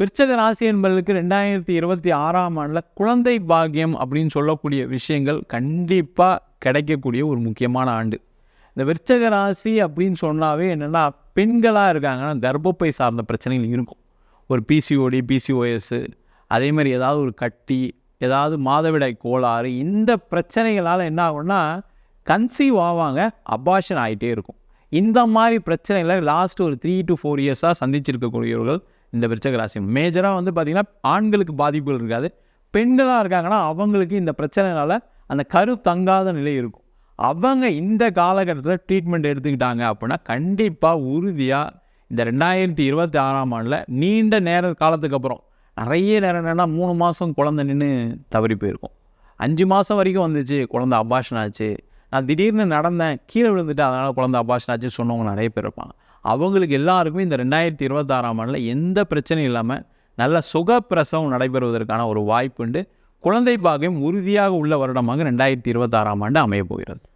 விருச்சக ராசி என்பதற்கு 2026ஆம் ஆண்டில் குழந்தை பாக்கியம் அப்படின்னு சொல்லக்கூடிய விஷயங்கள் கண்டிப்பாக கிடைக்கக்கூடிய ஒரு முக்கியமான ஆண்டு. இந்த விருச்சக ராசி அப்படின்னு சொன்னாவே என்னென்னா, பெண்களாக இருக்காங்கன்னா கர்ப்பப்பை சார்ந்த பிரச்சனைகள் இருக்கும். ஒரு பிசிஓடி, பிசிஓஎஸ், அதே மாதிரி ஏதாவது ஒரு கட்டி, ஏதாவது மாதவிடாய் கோளாறு, இந்த பிரச்சனைகளால் என்ன ஆகும்னா கன்சீவ் ஆவாங்க, அபார்ஷன் ஆகிட்டே இருக்கும். இந்த மாதிரி பிரச்சனைகளை லாஸ்ட் ஒரு 3 to 4 இயர்ஸாக சந்திச்சிருக்கக்கூடியவர்கள் இந்த விருச்சக ராசி. மேஜராக வந்து பார்த்திங்கன்னா ஆண்களுக்கு பாதிப்புகள் இருக்காது, பெண்களாக இருக்காங்கன்னா அவங்களுக்கு இந்த பிரச்சனைனால அந்த கரு தங்காத நிலை இருக்கும். அவங்க இந்த காலகட்டத்தில் ட்ரீட்மெண்ட் எடுத்துக்கிட்டாங்க அப்படின்னா கண்டிப்பாக உறுதியாக இந்த 2026ஆம் ஆண்டில் நீண்ட நேர காலத்துக்கு அப்புறம் நிறைய நேரம் என்னென்னா 3 மாதம் குழந்தை நின்று தவறி போயிருக்கும், 5 மாதம் வரைக்கும் வந்துச்சு குழந்தை அபார்ஷன் ஆச்சு, நான் திடீர்னு நடந்தேன் கீழே விழுந்துட்டு அதனால் குழந்தை அபார்ஷன் ஆச்சுன்னு சொன்னவங்க நிறைய பேர் இருப்பாங்க. அவங்களுக்கு எல்லாருக்குமே இந்த 2026ஆம் ஆண்டில் எந்த பிரச்சனையும் இல்லாமல் நல்ல சுகப்பிரசவம் நடைபெறுவதற்கான ஒரு வாய்ப்புண்டு. குழந்தை பாக்கியம் உறுதியாக உள்ள வருடமாக 2026ஆம் ஆண்டு அமைய போகிறது.